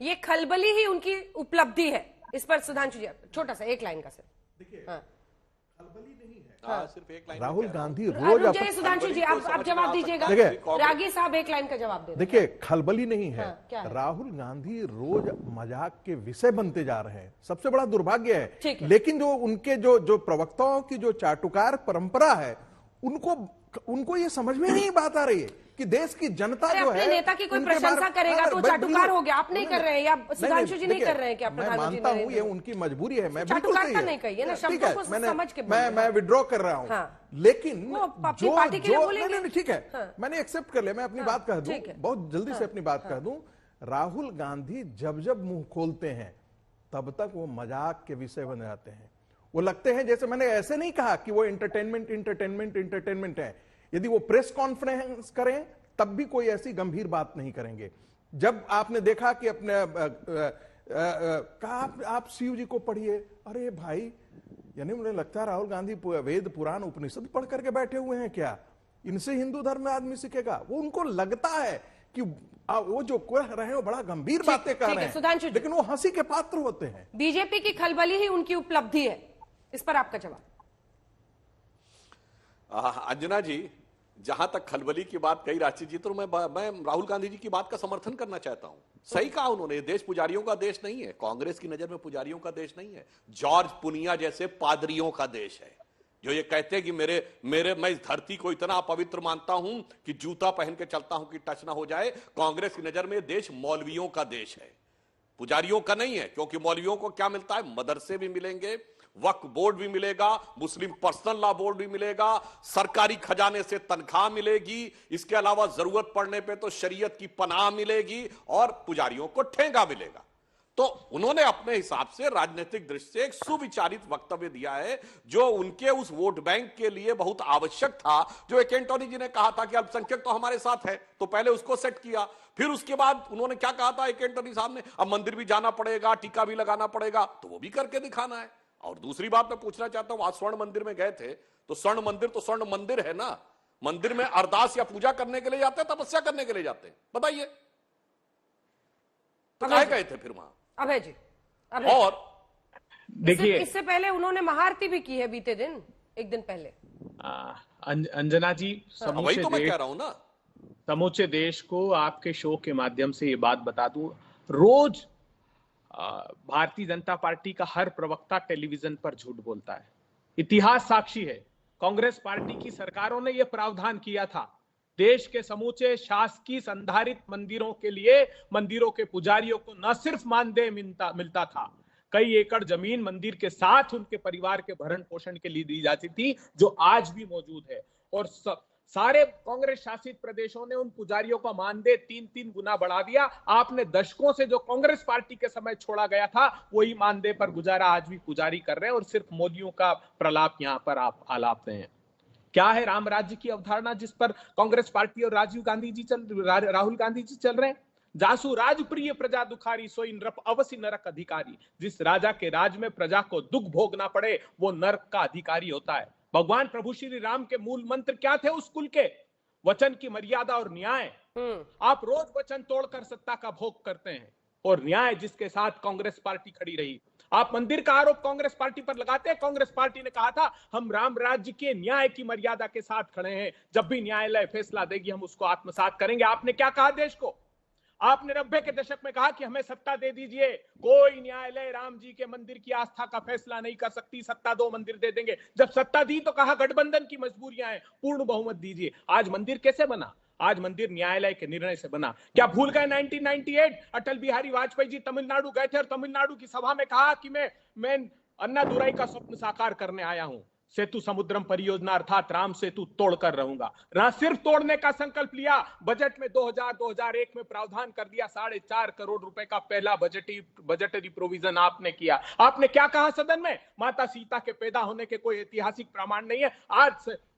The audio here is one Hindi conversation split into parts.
ये खलबली ही उनकी उपलब्धि है। इस पर सुधांशु जी छोटा सा एक लाइन का सर। देखिए, हाँ। खलबली नहीं है। हाँ। सिर्फ एक लाइन राहुल गांधी रोज रुक जाइए सुधांशु जी, आप जवाब दीजिएगा। रागी साहब एक लाइन का जवाब दे। देखिए, खलबली नहीं है। हाँ, क्या है? राहुल गांधी रोज मजाक के विषय बनते जा रहे हैं, सबसे बड़ा दुर्भाग्य है। लेकिन जो उनके जो प्रवक्ताओं की जो चाटुकार परंपरा है, उनको ये समझ में नहीं बात आ रही है कि देश की जनता जो है, नेता की कोई प्रशंसा करेगा तो चाटुकार हो गया। आप नहीं कर रहे हैं या सुधांशु जी नहीं कर रहे हैं क्या? मैं मानता हूं ये उनकी मजबूरी है, मैं बिल्कुल चाटुकार नहीं कहिए ना, शब्दों को समझ के मैं विड्रॉ कर रहा हूं। लेकिन जो ठीक है, मैंने एक्सेप्ट कर लिया, मैं अपनी बात कह दूं, बहुत जल्दी से अपनी बात कह दूं। राहुल गांधी जब जब मुंह खोलते हैं तब तक वो मजाक के विषय बन जाते हैं। वो लगते हैं, जैसे मैंने ऐसे नहीं कहा कि वो एंटरटेनमेंट है। यदि वो प्रेस कॉन्फ्रेंस करें तब भी कोई ऐसी गंभीर बात नहीं करेंगे। जब आपने देखा कि अपने कहा आप शिव जी को पढ़िए, अरे भाई, यानी मुझे लगता है राहुल गांधी वेद पुराण उपनिषद पढ़ करके बैठे हुए हैं क्या? इनसे हिंदू धर्म में आदमी सीखेगा? वो उनको लगता है कि वो जो कह रहे हैं वो बड़ा गंभीर बातें कर रहे हैं, लेकिन वो हंसी के पात्र होते हैं। बीजेपी की खलबली ही उनकी उपलब्धि है। इस पर आपका जवाब। अंजना जी, जहां तक खलबली की बात कही राशि जी, तो मैं राहुल गांधी जी की बात का समर्थन करना चाहता हूं। सही कहा उन्होंने, देश पुजारियों का देश नहीं है, कांग्रेस की नजर में पुजारियों का देश नहीं है, जॉर्ज पुनिया जैसे पादरियों का देश है, जो ये कहते हैं कि मैं इस धरती को इतना अपवित्र मानता हूं कि जूता पहन के चलता हूं कि टच ना हो जाए। कांग्रेस की नजर में देश मौलवियों का देश है, पुजारियों का नहीं है। क्योंकि मौलवियों को क्या मिलता है? मदरसे भी मिलेंगे, वक्फ बोर्ड भी मिलेगा, मुस्लिम पर्सनल लॉ बोर्ड भी मिलेगा, सरकारी खजाने से तनख्वाह मिलेगी, इसके अलावा जरूरत पड़ने पे तो शरीयत की पनाह मिलेगी और पुजारियों को ठेंगा मिलेगा। तो उन्होंने अपने हिसाब से राजनीतिक दृष्टि से एक सुविचारित वक्तव्य दिया है, जो उनके उस वोट बैंक के लिए बहुत आवश्यक था। जो एक एंटोनी जी ने कहा था कि अल्पसंख्यक तो हमारे साथ है, तो पहले उसको सेट किया, फिर उसके बाद उन्होंने क्या कहा था एक एंटोनी साहब ने, अब मंदिर भी जाना पड़ेगा, टीका भी लगाना पड़ेगा, तो वो भी करके दिखाना है। और दूसरी बात मैं पूछना चाहता हूं, आज स्वर्ण मंदिर में गए थे, तो स्वर्ण मंदिर है ना, मंदिर में अरदास या पूजा करने के लिए जाते हैं, तपस्या करने के लिए जाते हैं? बताइए, तो काहे गए थे फिर वहां? अभय जी, और देखिए, इससे पहले उन्होंने महाआरती भी की है बीते दिन, एक दिन पहले। अंजना जी, वही तो मैं कह रहा हूं ना, समूचे देश को आपके शो के माध्यम से ये बात बता दूं, रोज भारतीय जनता पार्टी का हर प्रवक्ता टेलीविजन पर झूठ बोलता है। इतिहास साक्षी है, कांग्रेस पार्टी की सरकारों ने यह प्रावधान किया था, देश के समूचे शासकीय संधारित मंदिरों के लिए मंदिरों के पुजारियों को न सिर्फ मानदेय मिलता था, कई एकड़ जमीन मंदिर के साथ उनके परिवार के भरण पोषण के लिए दी जाती थी, जो आज भी मौजूद है। और सारे कांग्रेस शासित प्रदेशों ने उन पुजारियों का मानदेय 3-3 गुना बढ़ा दिया। आपने दशकों से जो कांग्रेस पार्टी के समय छोड़ा गया था, वही मानदेय पर गुजारा आज भी पुजारी कर रहे हैं, और सिर्फ मोदियों का प्रलाप यहां पर आप आलाप रहे हैं। क्या है राम राज्य की अवधारणा जिस पर कांग्रेस पार्टी और राहुल गांधी जी चल रहे हैं? जासु राजप्रिय प्रजा दुखारी, सोई नृप अवसि नरक अधिकारी। जिस राजा के राज में प्रजा को दुख भोगना पड़े, वो नरक का अधिकारी होता है। भगवान प्रभु श्री राम के मूल मंत्र क्या थे उस कुल के? वचन की मर्यादा और न्याय। आप रोज वचन तोड़कर सत्ता का भोग करते हैं, और न्याय जिसके साथ कांग्रेस पार्टी खड़ी रही। आप मंदिर का आरोप कांग्रेस पार्टी पर लगाते हैं। कांग्रेस पार्टी ने कहा था हम राम राज्य के न्याय की मर्यादा के साथ खड़े हैं, जब भी न्यायालय फैसला देगी हम उसको आत्मसात करेंगे। आपने क्या कहा देश को? आपने 90 के दशक में कहा कि हमें सत्ता दे दीजिए, कोई न्यायालय राम जी के मंदिर की आस्था का फैसला नहीं कर सकती, सत्ता दो, मंदिर दे देंगे। जब सत्ता दी तो कहा गठबंधन की मजबूरियां हैं, पूर्ण बहुमत दीजिए। आज मंदिर कैसे बना? आज मंदिर न्यायालय के निर्णय से बना। क्या भूल गए 1998 अटल बिहारी वाजपेयी जी तमिलनाडु गए थे और तमिलनाडु की सभा में कहा कि मैं अन्नादुराई का स्वप्न साकार करने आया हूं, सेतु समुद्रम परियोजना अर्थात राम सेतु तोड़कर रहूंगा। ना सिर्फ तोड़ने का संकल्प लिया, बजट में 2000-2001 में प्रावधान कर दिया, 4.5 करोड़ रुपए का पहला बजटरी प्रोविजन आपने किया। आपने क्या कहा सदन में? माता सीता के पैदा होने के कोई ऐतिहासिक प्रमाण नहीं है।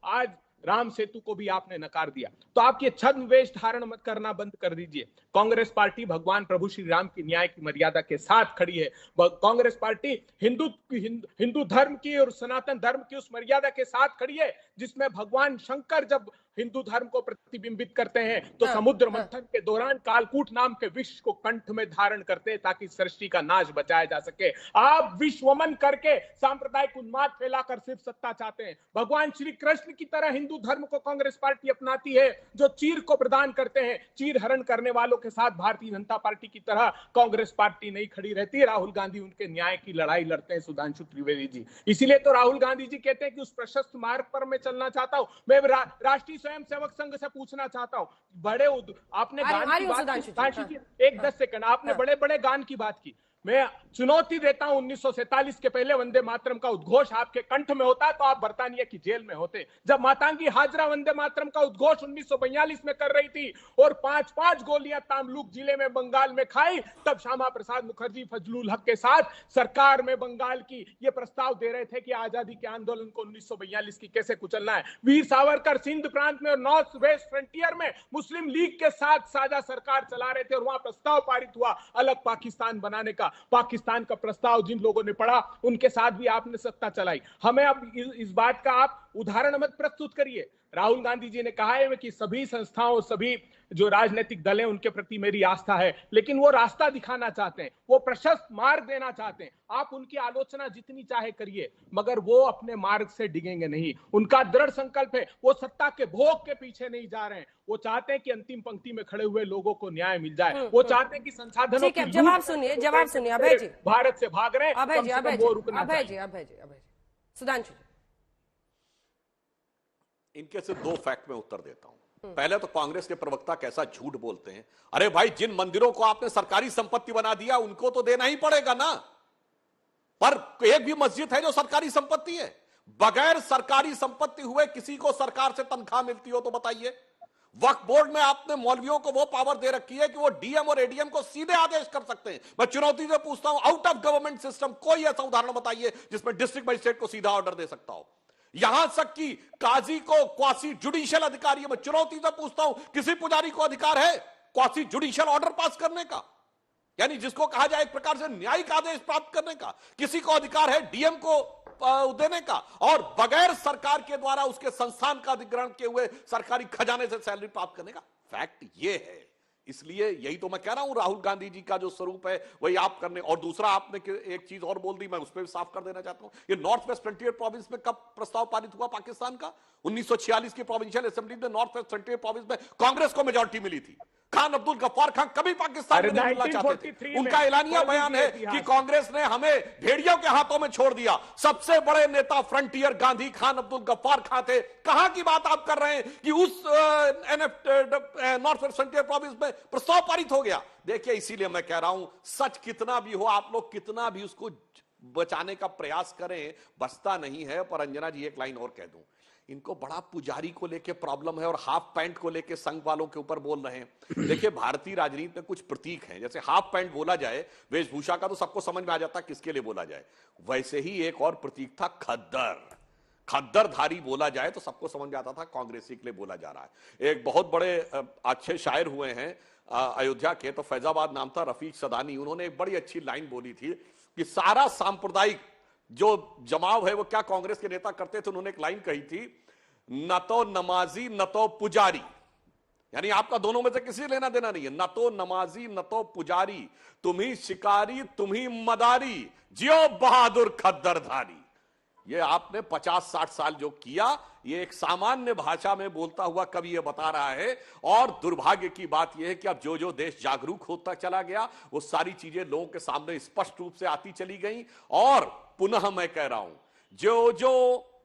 आज राम सेतु को भी आपने नकार दिया। तो आप ये छद्म वेश धारण मत करना बंद कर दीजिए। कांग्रेस पार्टी भगवान प्रभु श्री राम की न्याय की मर्यादा के साथ खड़ी है। कांग्रेस पार्टी हिंदू धर्म की और सनातन धर्म की उस मर्यादा के साथ खड़ी है जिसमें भगवान शंकर जब हिंदू धर्म को प्रतिबिंबित करते हैं तो समुद्र मंथन के दौरान कालकूट नाम के विष को कंठ में धारण करते हैं ताकि सृष्टि का नाश बचाया जा सके। आप विश्वमन करके सांप्रदायिक उन्माद फैलाकर सिर्फ सत्ता चाहते हैं। भगवान श्री कृष्ण की तरह हिंदू धर्म को कांग्रेस पार्टी अपनाती है, जो चीर को प्रदान करते हैं। चीर हरण करने वालों के साथ भारतीय जनता पार्टी की तरह कांग्रेस पार्टी नहीं खड़ी रहती। राहुल गांधी उनके न्याय की लड़ाई लड़ते हैं, सुधांशु त्रिवेदी जी। इसीलिए तो राहुल गांधी जी कहते हैं कि उस प्रशस्त मार्ग पर मैं चलना चाहता हूं। मैं राष्ट्रीय स्वयंसेवक संघ से पूछना चाहता हूं, बड़े आपने गान की बात की, एक 10 सेकंड, आपने बड़े बड़े गान की बात की। मैं चुनौती देता हूं, 1947 के पहले वंदे मातरम का उद्घोष आपके कंठ में होता तो आप बर्तानिया की जेल में होते। जब मातांगी हाजरा वंदे मातरम का उद्घोष 1942 में कर रही थी और 5-5 गोलियां तामलुक जिले में बंगाल में खाई, तब श्यामा प्रसाद मुखर्जी फजलुल हक के साथ सरकार में बंगाल की ये प्रस्ताव दे रहे थे कि आजादी के आंदोलन को 1942 की कैसे कुचलना है। वीर सावरकर सिंध प्रांत में और नॉर्थ वेस्ट फ्रंटियर में मुस्लिम लीग के साथ साझा सरकार चला रहे थे और वहां प्रस्ताव पारित हुआ अलग पाकिस्तान बनाने का। पाकिस्तान का प्रस्ताव जिन लोगों ने पढ़ा उनके साथ भी आपने सत्ता चलाई। हमें अब इस बात का आप उदाहरण मत प्रस्तुत करिए। राहुल गांधी जी ने कहा है कि सभी संस्थाओं, सभी जो राजनीतिक दल हैं उनके प्रति मेरी आस्था है, लेकिन वो रास्ता दिखाना चाहते हैं, वो प्रशस्त मार्ग देना चाहते हैं। आप उनकी आलोचना जितनी चाहे करिए, मगर वो अपने मार्ग से डिगेंगे नहीं। उनका दृढ़ संकल्प है, वो सत्ता के भोग के पीछे नहीं जा रहे हैं। वो चाहते हैं कि अंतिम पंक्ति में खड़े हुए लोगों को न्याय मिल जाए। वो चाहते हैं कि संसाधनों की जवाब सुनिए अभय जी, भारत से भाग रहे हैं, अभय जी सुधांशु। इनके से 2 फैक्ट में उत्तर देता हूं। पहले तो कांग्रेस के प्रवक्ता कैसा झूठ बोलते हैं। अरे भाई, जिन मंदिरों को आपने सरकारी संपत्ति बना दिया उनको तो देना ही पड़ेगा ना, पर एक भी मस्जिद है जो सरकारी संपत्ति है? बगैर सरकारी संपत्ति हुए किसी को सरकार से तनख्वाह मिलती हो तो बताइए। वक्फ बोर्ड में आपने मौलवियों को वो पावर दे रखी है कि वो डीएम और एडीएम को सीधे आदेश कर सकते हैं। मैं चुनौती से पूछता हूं, आउट ऑफ गवर्नमेंट सिस्टम कोई ऐसा उदाहरण बताइए जिसमें डिस्ट्रिक्ट मजिस्ट्रेट को सीधा ऑर्डर दे सकता हो। यहां तक कि काजी को क्वासी जुडिशियल अधिकारी है। मैं चुनौती से पूछता हूं, किसी पुजारी को अधिकार है क्वासी जुडिशियल ऑर्डर पास करने का, यानी जिसको कहा जाए एक प्रकार से न्यायिक आदेश प्राप्त करने का? किसी को अधिकार है डीएम को देने का, और बगैर सरकार के द्वारा उसके संस्थान का अधिग्रहण किए हुए सरकारी खजाने से सैलरी प्राप्त करने का? फैक्ट ये है। इसलिए यही तो मैं कह रहा हूं, राहुल गांधी जी का जो स्वरूप है वही आप करने। और दूसरा, आपने एक चीज और बोल दी, मैं उस पर भी साफ कर देना चाहता हूं। ये नॉर्थ वेस्ट फ्रंटियर प्रोविंस में कब प्रस्ताव पारित हुआ पाकिस्तान का? 1946 की प्रोविंशियल असेंबली में नॉर्थ वेस्ट फ्रंटियर प्रोविंस में कांग्रेस को मेजॉरिटी मिली थी। खान अब्दुल गफ्फार खान कभी पाकिस्तान में नहीं मिलना चाहते थे। उनका ऐलानिया बयान है कि कांग्रेस ने हमें भेड़ियों के हाथों में छोड़ दिया। सबसे बड़े नेता फ्रंटियर गांधी खान अब्दुल गफ्फार खान थे। कहां की बात आप कर रहे हैं कि उस नॉर्थ वेस्ट फ्रंटियर प्रोविंस में प्रस्ताव पारित हो गया? देखिए, इसीलिए मैं कह रहा हूं, सच कितना भी हो, आप लोग कितना भी उसको बचाने का प्रयास करें, बचता नहीं है। पर अंजना जी, एक लाइन और कह दूं, इनको बड़ा पुजारी को लेके प्रॉब्लम है और हाफ पैंट को लेके संघ वालों के ऊपर बोल रहे हैं। देखिए, भारतीय राजनीति में कुछ प्रतीक हैं, जैसे हाफ पैंट बोला जाए वेशभूषा का तो सबको समझ में आ जाता है किसके लिए बोला जाए। वैसे ही एक और प्रतीक था खद्दर। खद्दरधारी बोला जाए तो सबको समझ में आता था कांग्रेसी के लिए बोला जा रहा है। एक बहुत बड़े अच्छे शायर हुए हैं अयोध्या के, तो फैजाबाद नाम था, रफीक सदानी। उन्होंने एक बड़ी अच्छी लाइन बोली थी कि सारा सांप्रदायिक जो जमाव है वो क्या कांग्रेस के नेता करते थे। उन्होंने एक लाइन कही थी, न तो नमाजी न तो पुजारी, यानी आपका दोनों में से किसी लेना देना नहीं है। न तो नमाजी न तो पुजारी, तुम ही शिकारी तुम ही मदारी, जियो बहादुर खद्दरधारी। ये आपने 50-60 साल जो किया, ये एक सामान्य भाषा में बोलता हुआ कवि ये बता रहा है। और दुर्भाग्य की बात यह है कि अब जो जो देश जागरूक होता चला गया, वो सारी चीजें लोगों के सामने स्पष्ट रूप से आती चली गई। और पुनः मैं कह रहा हूं, जो जो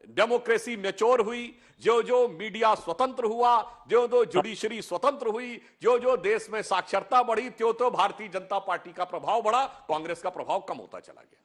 डेमोक्रेसी मैच्योर हुई, जो जो मीडिया स्वतंत्र हुआ, जो जो जुडिशरी स्वतंत्र हुई, जो जो देश में साक्षरता बढ़ी, त्यो तो भारतीय जनता पार्टी का प्रभाव बढ़ा, कांग्रेस का प्रभाव कम होता चला गया।